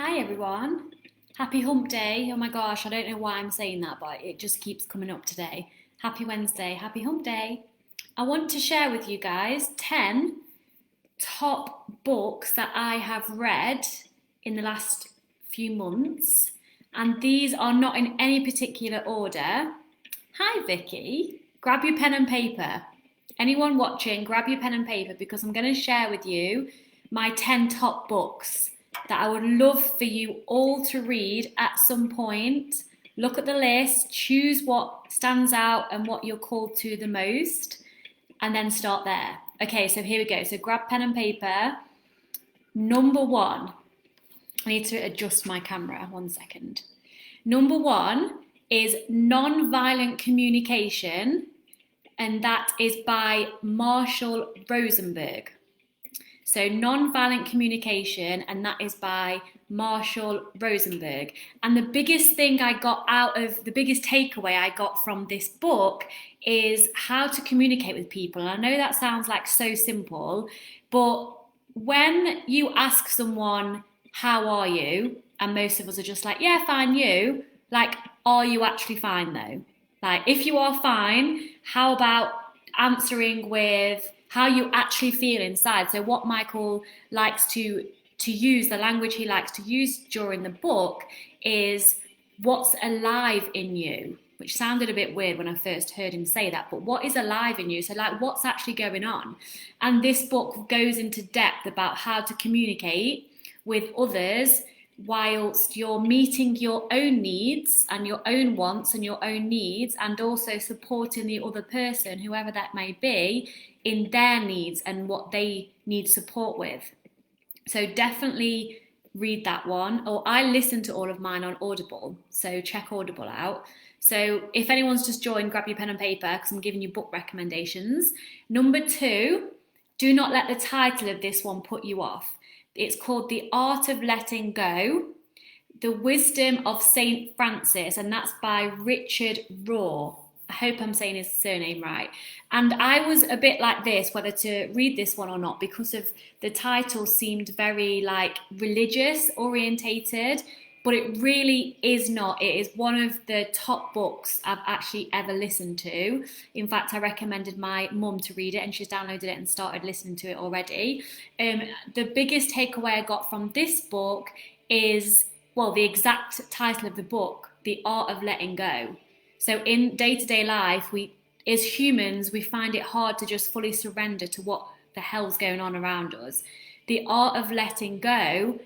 Hi everyone. Happy hump day. Oh my gosh, I don't know why I'm saying that, but it just keeps coming up today. Happy Wednesday, happy hump day. I want to share with you guys 10 top books that I have read in the last few months. And these are not in any particular order. Hi Vicky. Grab your pen and paper. Anyone watching, grab your pen and paper because I'm going to share with you my 10 top books that I would love for you all to read at some point. Look at the list, choose what stands out and what you're called to the most, and then start there. Okay, so here we go. So grab pen and paper. Number one, I need to adjust my camera, 1 second. Number one is Nonviolent Communication, and that is by Marshall Rosenberg. So Nonviolent Communication, and that is by Marshall Rosenberg. And the biggest takeaway I got from this book is how to communicate with people. And I know that sounds like so simple, but when you ask someone, how are you? And most of us are just like, yeah, fine, you. Like, are you actually fine though? Like, if you are fine, how about answering with how you actually feel inside? So what Michael likes to use, the language he likes to use during the book is what's alive in you, which sounded a bit weird when I first heard him say that, but what is alive in you? So like what's actually going on? And this book goes into depth about how to communicate with others whilst you're meeting your own needs and your own wants and your own needs, and also supporting the other person, whoever that may be, in their needs and what they need support with. So definitely read that one. Or I listen to all of mine on Audible, so check Audible out. So if anyone's just joined, grab your pen and paper because I'm giving you book recommendations. Number two, do not let the title of this one put you off. It's called The Art of Letting Go, The Wisdom of St. Francis, and that's by Richard Rohr. I hope I'm saying his surname right. And I was a bit like this, whether to read this one or not, because of the title seemed very like religious orientated, but it really is not. It is one of the top books I've actually ever listened to. In fact, I recommended my mum to read it and she's downloaded it and started listening to it already. The biggest takeaway I got from this book is, well, the exact title of the book, The Art of Letting Go. So in day-to-day life, as humans, we find it hard to just fully surrender to what the hell's going on around us. The Art of Letting Go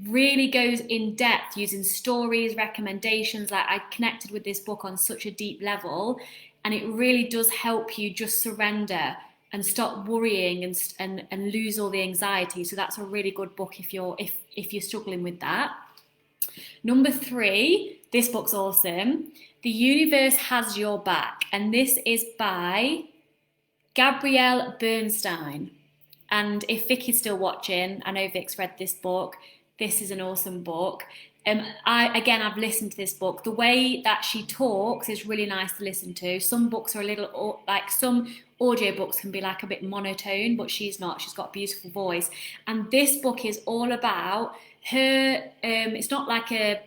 really goes in depth using stories, recommendations. Like, I connected with this book on such a deep level, and it really does help you just surrender and stop worrying and lose all the anxiety. So that's a really good book if you're struggling with that. Number three, this book's awesome. The Universe Has Your Back, and this is by Gabrielle Bernstein. And if Vicky's still watching, I know Vic's read this book. This is an awesome book. I've listened to this book. The way that she talks is really nice to listen to. Some books are a little, like some audiobooks can be like a bit monotone, but she's not. She's got a beautiful voice. And this book is all about her, it's not like a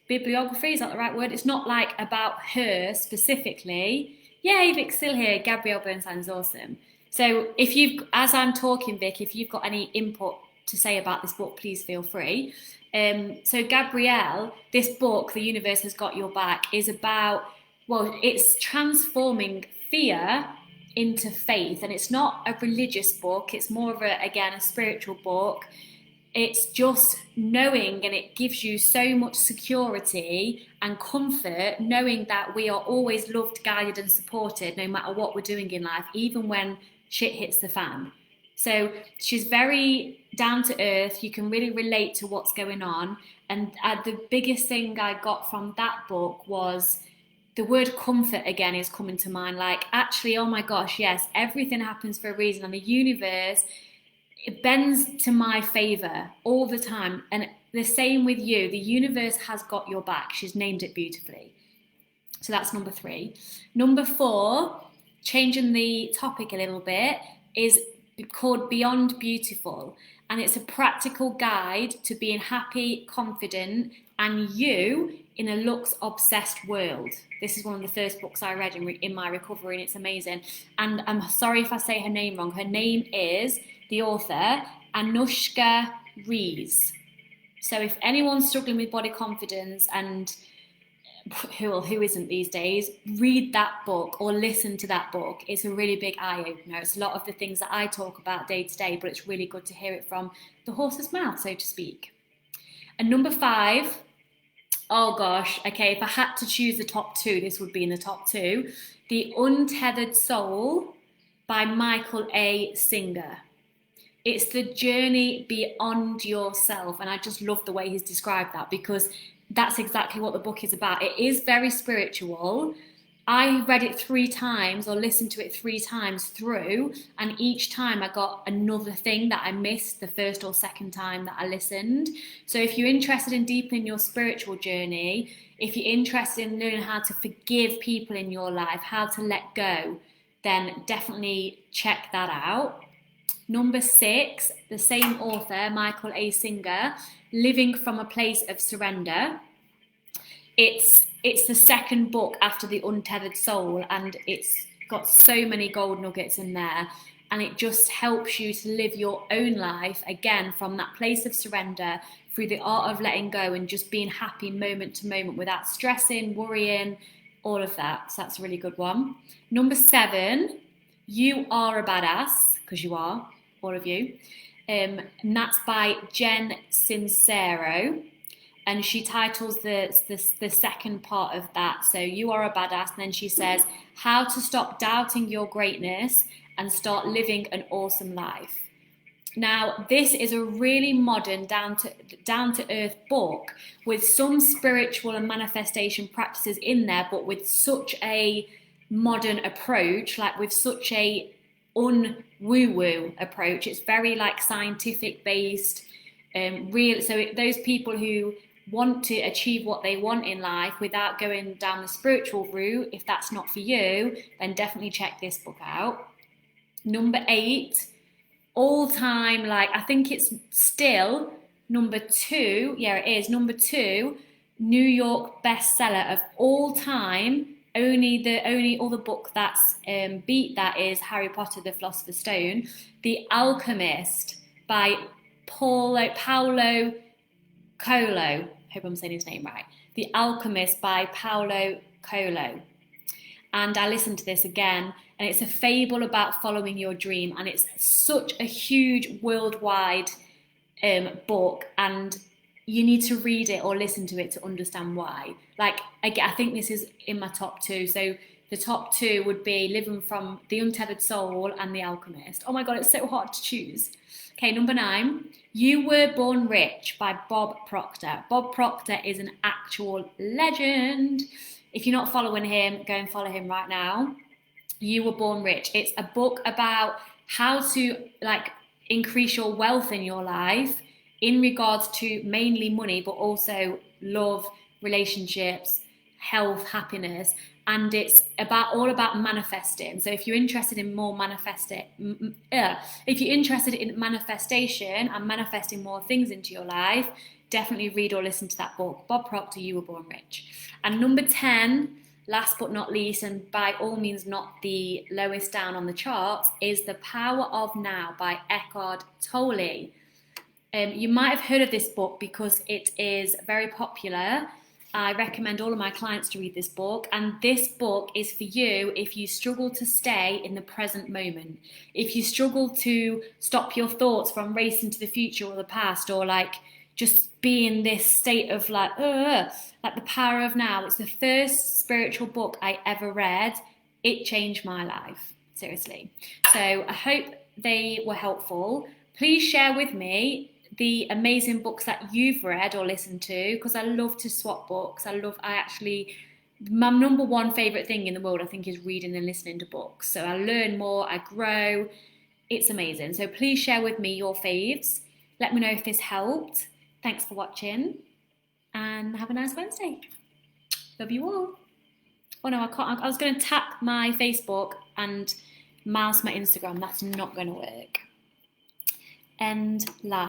bibliography, is that the right word? It's not like about her specifically. Yay, Vic's still here. Gabrielle Bernstein is awesome. So as I'm talking, Vic, if you've got any input to say about this book, please feel free. So Gabrielle, this book, The Universe Has Got Your Back, is about, well, it's transforming fear into faith. And it's not a religious book. It's more of a spiritual book. It's just knowing, and it gives you so much security and comfort, knowing that we are always loved, guided and supported no matter what we're doing in life, even when shit hits the fan. So she's very down to earth. You can really relate to what's going on. And the biggest thing I got from that book was the word comfort again is coming to mind. Like, actually, oh my gosh, yes, everything happens for a reason. And the universe, it bends to my favor all the time. And the same with you. The universe has got your back. She's named it beautifully. So that's number three. Number four, changing the topic a little bit, is called Beyond Beautiful, and it's a practical guide to being happy, confident, and you in a looks obsessed world. This is one of the first books I read in my recovery, and it's amazing. And I'm sorry if I say her name wrong. Her name is, the author, Anushka Rees. So if anyone's struggling with body confidence, and who isn't these days, read that book or listen to that book. It's a really big eye-opener. It's a lot of the things that I talk about day to day, but it's really good to hear it from the horse's mouth, so to speak. And number 5, oh gosh, okay, if I had to choose the top 2, this would be in the top 2. The Untethered Soul by Michael A. Singer. It's the journey beyond yourself, and I just love the way he's described that, because that's exactly what the book is about. It is very spiritual. I read it 3 times or listened to it 3 times through, and each time I got another thing that I missed the first or second time that I listened. So if you're interested in deepening your spiritual journey, if you're interested in learning how to forgive people in your life, how to let go, then definitely check that out. Number 6, the same author, Michael A. Singer, Living from a Place of Surrender. It's the second book after The Untethered Soul, and it's got so many gold nuggets in there, and it just helps you to live your own life, again, from that place of surrender, through the art of letting go and just being happy moment to moment without stressing, worrying, all of that. So that's a really good one. Number 7, You Are a Badass, because you are, all of you. And that's by Jen Sincero, and she titles the second part of that. So You Are a Badass, and then she says, How to Stop Doubting Your Greatness and Start Living an Awesome Life. Now, this is a really modern, down to earth book with some spiritual and manifestation practices in there, but with such a modern approach, like with such a un-woo-woo approach. It's very like scientific based, real. So those people who want to achieve what they want in life without going down the spiritual route, if that's not for you, then definitely check this book out. Number 8, all time, like I think it's still number 2. Yeah, it is number 2 New York bestseller of all time. Only other book that's beat that is Harry Potter, the Philosopher's Stone. The Alchemist by Paulo Coelho. Hope I'm saying his name right. The Alchemist by Paulo Coelho. And I listened to this again, and it's a fable about following your dream, and it's such a huge worldwide book, and you need to read it or listen to it to understand why. Like, I think this is in my top 2. So the top 2 would be Living from the Untethered Soul and The Alchemist. Oh my God, it's so hard to choose. Okay, number 9, You Were Born Rich by Bob Proctor. Bob Proctor is an actual legend. If you're not following him, go and follow him right now. You Were Born Rich. It's a book about how to like increase your wealth in your life in regards to mainly money, but also love, relationships, health, happiness, and it's all about manifesting. So if you're interested in more if you're interested in manifestation and manifesting more things into your life, definitely read or listen to that book, Bob Proctor, You Were Born Rich. And number 10, last but not least, and by all means not the lowest down on the charts, is The Power of Now by Eckhart Tolle. You might have heard of this book because it is very popular. I recommend all of my clients to read this book, and this book is for you if you struggle to stay in the present moment, if you struggle to stop your thoughts from racing to the future or the past, or like just be in this state of like The Power of Now. It's the first spiritual book I ever read. It changed my life, seriously. So I hope they were helpful. Please share with me the amazing books that you've read or listened to, because I love to swap books. My number 1 favourite thing in the world, I think, is reading and listening to books. So I learn more, I grow. It's amazing. So please share with me your faves. Let me know if this helped. Thanks for watching, and have a nice Wednesday. Love you all. Oh no, I can't. I was going to tap my Facebook and mouse my Instagram. That's not going to work. End live.